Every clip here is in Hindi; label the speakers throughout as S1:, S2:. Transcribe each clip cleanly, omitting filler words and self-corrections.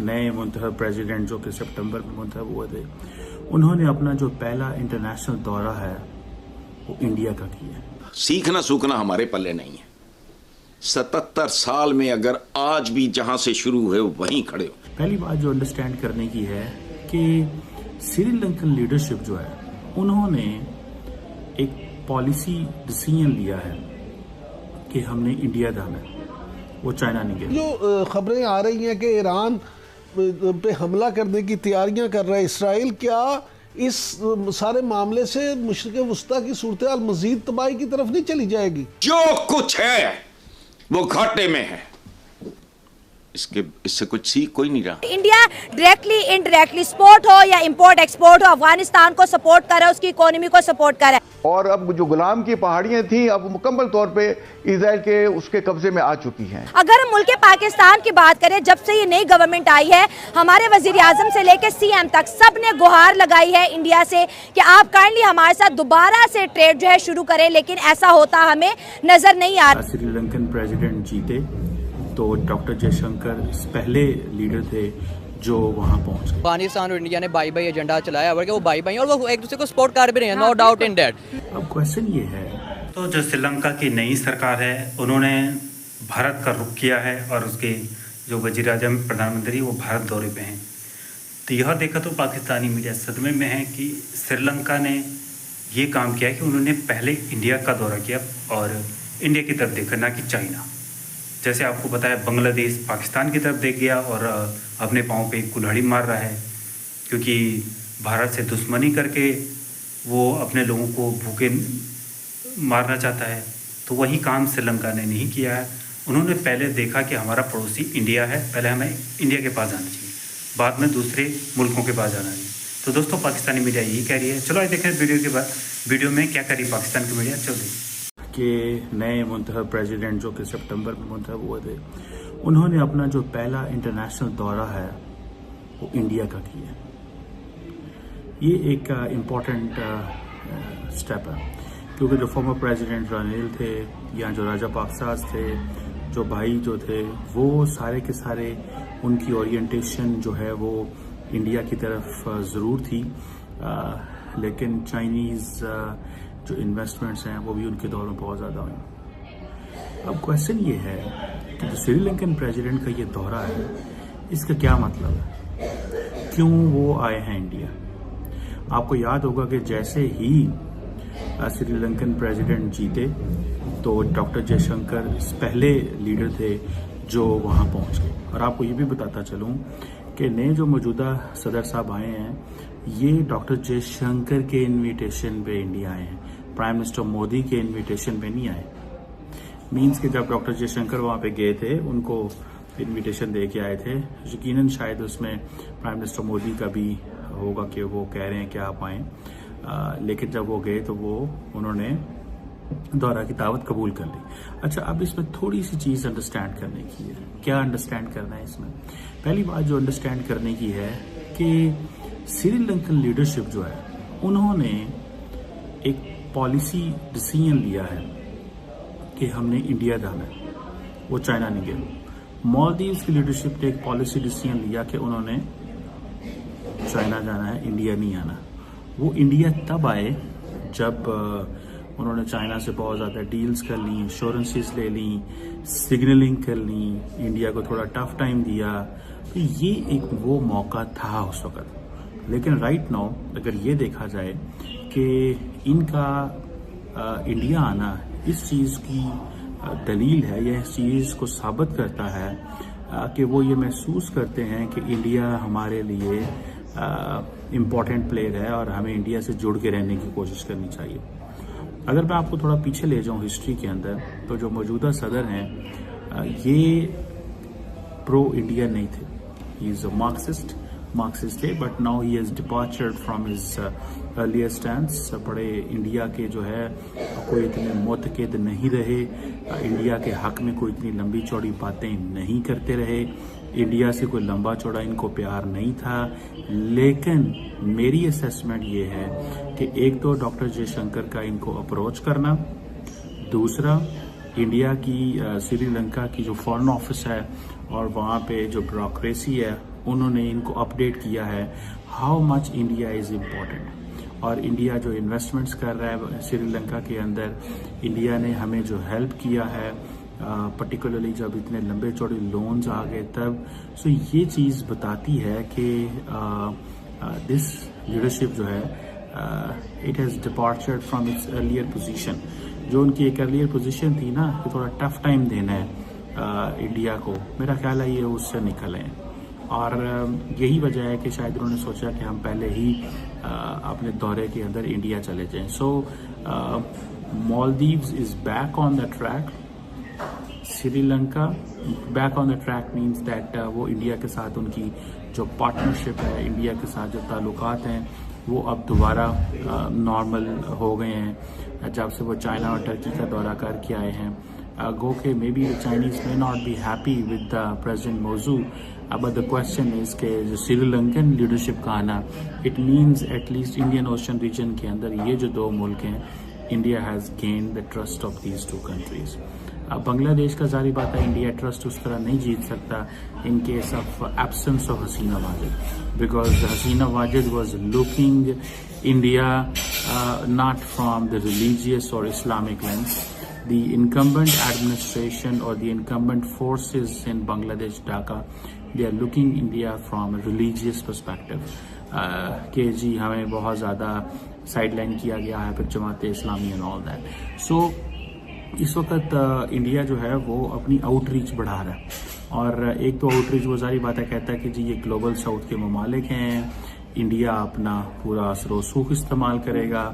S1: नए मुंतखब प्रेसिडेंट जो कि सितंबर में मुंतखब हुए थे, उन्होंने अपना जो पहला इंटरनेशनल दौरा है वो इंडिया का किया।
S2: सीखना सूखना हमारे पल्ले नहीं है। 77 साल में अगर आज भी जहां से शुरू हुए वहीं खड़े हो।
S1: पहली बात जो अंडरस्टैंड करने की है कि श्रीलंकन लीडरशिप जो है उन्होंने एक पॉलिसी डिसीजन लिया है कि हमने इंडिया जाना है, वो चाइना नहीं गया।
S3: जो खबरें आ रही हैं कि ईरान पे हमला करने की तैयारियां कर रहा है इसराइल, क्या इस सारे मामले से मुशरिक वुस्ता की सूरत हाल मजीद तबाही की तरफ नहीं चली जाएगी?
S2: जो कुछ है वो घाटे में है, इससे कुछ सीख कोई नहीं रहा।
S4: इंडिया डायरेक्टली इनडायरेक्टली सपोर्ट हो या इंपोर्ट एक्सपोर्ट हो, अफगानिस्तान को सपोर्ट कर रहा है, उसकी इकोनॉमी को सपोर्ट कर रहा है।
S5: और अब जो गुलाम की पहाड़ियां थी अब मुकम्मल तौर पे इजराइल के उसके कब्जे में आ चुकी हैं।
S4: अगर हम मुल्क पाकिस्तान की बात करें, जब से ये नई गवर्नमेंट आई है, हमारे वजीर आजम से लेकर सीएम तक सब ने गुहार लगाई है इंडिया से कि आप काइंडली हमारे साथ दोबारा से ट्रेड जो है शुरू करें, लेकिन ऐसा होता हमें नजर नहीं आ रहा।
S1: श्रीलंकन प्रेसिडेंट जीते तो डॉक्टर जयशंकर पहले लीडर थे जो वहां पहुंचे।
S6: अफगानिस्तान और इंडिया ने बाई बाई एजेंडा चलाया, बल्कि वो बाई बाई और वो एक दूसरे को सपोर्ट कर भी रहे हैं, नो डाउट इन दैट।
S1: अब क्वेश्चन ये है,
S7: तो जो श्रीलंका की नई सरकार है उन्होंने भारत का रुख किया है और उसके जो वजीर आजम प्रधानमंत्री वो भारत दौरे पे हैं। तो यह देखा तो पाकिस्तानी मीडिया सदमे में है कि श्रीलंका ने ये काम किया कि उन्होंने पहले इंडिया का दौरा किया और इंडिया की तरफ देखा, ना कि चाइना। जैसे आपको बताया, बांग्लादेश पाकिस्तान की तरफ देख गया और अपने पाँव पे कुल्हाड़ी मार रहा है, क्योंकि भारत से दुश्मनी करके वो अपने लोगों को भूखे मारना चाहता है। तो वही काम श्रीलंका ने नहीं किया है। उन्होंने पहले देखा कि हमारा पड़ोसी इंडिया है, पहले हमें इंडिया के पास जाना चाहिए, बाद में दूसरे मुल्कों के पास जाना चाहिए। तो दोस्तों, पाकिस्तानी मीडिया यही कह रही है। चलो आज देखें वीडियो में क्या करी पाकिस्तान की मीडिया। चलो
S1: कि नए मुंतखब प्रेसिडेंट जो कि सितंबर में मुंतखब हुए थे, उन्होंने अपना जो पहला इंटरनेशनल दौरा है वो इंडिया का किया। ये एक इम्पॉर्टेंट स्टेप है, क्योंकि जो फॉर्मर प्रेसिडेंट रानिल थे या जो राजा पाकसाज थे, जो भाई जो थे, वो सारे के सारे उनकी ओरिएंटेशन जो है वो इंडिया की तरफ ज़रूर थी, लेकिन चाइनीज़ जो इन्वेस्टमेंट्स हैं वो भी उनके दौर में बहुत ज़्यादा हुई। अब क्वेश्चन ये है कि जो श्रीलंकन प्रेसिडेंट का ये दौरा है, इसका क्या मतलब है, क्यों वो आए हैं इंडिया। आपको याद होगा कि जैसे ही श्रीलंकन प्रेसिडेंट जीते तो डॉक्टर जयशंकर पहले लीडर थे जो वहाँ पहुँच गए। और आपको ये भी बताता चलूँ कि नए जो मौजूदा सदर साहब आए हैं, ये डॉक्टर जयशंकर के इनविटेशन पे इंडिया आए हैं, प्राइम मिनिस्टर मोदी के इनविटेशन पे नहीं आए। मींस कि जब डॉक्टर जयशंकर वहाँ पे गए थे, उनको इनविटेशन दे के आए थे। यकीनन शायद उसमें प्राइम मिनिस्टर मोदी का भी होगा कि वो कह रहे हैं कि आप आएँ, लेकिन जब वो गए तो उन्होंने दौरा की दावत कबूल कर ली। अच्छा, अब इसमें थोड़ी सी चीज़ अंडरस्टैंड करने की है। क्या अंडरस्टैंड करना है इसमें? पहली बात जो अंडरस्टैंड करने की है कि श्रीलंकन लीडरशिप जो है उन्होंने एक पॉलिसी डिसीजन लिया है कि हमने इंडिया जाना है, वो चाइना नहीं गया। मालदीव्स की लीडरशिप ने एक पॉलिसी डिसीजन लिया कि उन्होंने चाइना जाना है, इंडिया नहीं आना। वो इंडिया तब आए जब उन्होंने चाइना से बहुत ज़्यादा डील्स कर ली, इंश्योरेंसेस ले ली, सिग्नलिंग कर ली, इंडिया को थोड़ा टफ टाइम दिया। तो ये एक वो मौका था उस वक्त। लेकिन राइट नाउ अगर ये देखा जाए कि इनका इंडिया आना इस चीज़ की दलील है या इस चीज़ को साबित करता है कि वो ये महसूस करते हैं कि इंडिया हमारे लिए इम्पॉर्टेंट प्लेयर है और हमें इंडिया से जुड़ के रहने की कोशिश करनी चाहिए। अगर मैं आपको थोड़ा पीछे ले जाऊं हिस्ट्री के अंदर, तो जो मौजूदा सदर हैं ये प्रो इंडिया नहीं थे। ही इज़ अ मार्क्सिस्ट थे, but now he has departured from his earlier stands. बड़े इंडिया के जो है कोई इतने मुतक़िद नहीं रहे, इंडिया के हक में कोई इतनी लंबी चौड़ी बातें नहीं करते रहे, इंडिया से कोई लंबा चौड़ा इनको प्यार नहीं था। लेकिन मेरी असेसमेंट ये है कि एक तो डॉक्टर जयशंकर का इनको अप्रोच करना, दूसरा इंडिया की श्रीलंका की जो फॉरेन ऑफिस है और वहाँ पे जो ब्यूरोक्रेसी है उन्होंने इनको अपडेट किया है how much India is important. और इंडिया जो इन्वेस्टमेंट्स कर रहा है श्रीलंका के अंदर, इंडिया ने हमें जो हेल्प किया है पर्टिकुलरली जब इतने लंबे चौड़े लोन्स आ गए तब। सो ये चीज़ बताती है कि दिस लीडरशिप जो है it has departured from its earlier position. जो उनकी एक अर्लियर पोजीशन थी ना कि थोड़ा टफ टाइम देना है इंडिया को, मेरा ख्याल है ये उससे निकल हैं। और यही वजह है कि शायद उन्होंने सोचा कि हम पहले ही अपने दौरे के अंदर इंडिया चले जाएं। So Maldives is back on the track. Sri Lanka back on the track means that वो इंडिया के साथ उनकी जो पार्टनरशिप है, इंडिया के साथ जो ताल्लुकात हैं वो अब दोबारा नॉर्मल हो गए हैं जब से वो चाइना और टर्की का दौरा करके आए हैं। गो के maybe the Chinese may not be happy with the president Muizzu, but the question is के जो श्रीलंकन लीडरशिप का आना it means at least Indian ocean region के अंदर ये जो दो मुल्क हैं, India has gain the trust of these two countries. अब बांग्लादेश का जारी बात है इंडिया ट्रस्ट उस तरह नहीं जीत सकता in case of absence of Hasina Wajid, because Hasina Wajid was looking India not from the religious और Islamic lens. The incumbent administration or the incumbent forces in Bangladesh, Dhaka, they are looking India from a religious perspective. कि जी हमें बहुत ज़्यादा साइडलाइन किया गया है, फिर Jamaat Islami and all that. सो इस वक्त इंडिया जो है वो अपनी आउटरीच बढ़ा रहा है। और एक तो आउटरीच वो जारी बात है, कहता है कि जी ये ग्लोबल साउथ के ममालिक हैं, इंडिया अपना पूरा असर रसूख इस्तेमाल करेगा।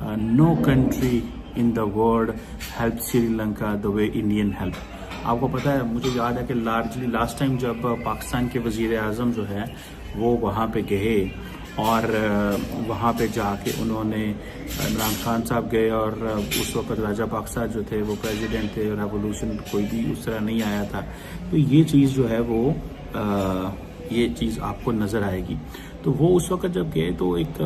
S1: No country in the world help Sri Lanka the way Indian help. आपको पता है, मुझे याद है कि लार्जली लास्ट टाइम जब पाकिस्तान के वज़ीर आज़म जो है वो वहाँ पे गए और वहाँ पे जाके उन्होंने इमरान खान साहब गए और उस वक्त राजा पाकसा जो थे वो प्रेसिडेंट थे, रेवोल्यूशन कोई भी उस तरह नहीं आया था। तो ये चीज़ जो है वो ये चीज़ आपको नज़र आएगी। तो वो उस वक्त जब गए तो एक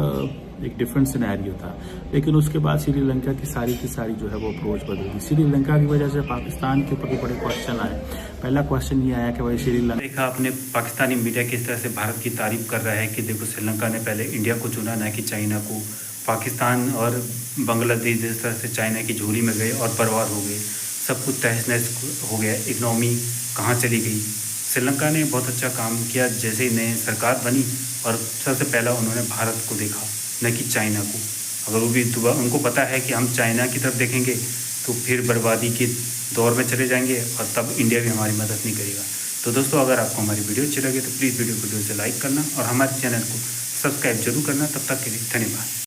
S1: डिफरेंट सिनेरियो था, लेकिन उसके बाद श्रीलंका की सारी जो है वो अप्रोच बदल गई। श्रीलंका की वजह से पाकिस्तान के ऊपर बड़े क्वेश्चन आए। पहला क्वेश्चन ये आया कि भाई श्रीलंका
S7: देखा आपने पाकिस्तानी मीडिया किस तरह से भारत की तारीफ कर रहा है कि देखो श्रीलंका ने पहले इंडिया को चुना, ना कि चाइना को। पाकिस्तान और बांग्लादेश जिस तरह से चाइना की झोली में गए और बर्बाद हो गए, सब कुछ तहस नहस हो गया, इकनॉमी कहाँ चली गई। श्रीलंका ने बहुत अच्छा काम किया जैसे ही नई सरकार बनी और सबसे पहला उन्होंने भारत को देखा, न कि चाइना को। अगर वो भी उनको पता है कि हम चाइना की तरफ देखेंगे तो फिर बर्बादी के दौर में चले जाएंगे और तब इंडिया भी हमारी मदद नहीं करेगा। तो दोस्तों, अगर आपको हमारी वीडियो अच्छी लगे तो प्लीज़ वीडियो को दिल से लाइक करना और हमारे चैनल को सब्सक्राइब जरूर करना। तब तक के लिए धन्यवाद।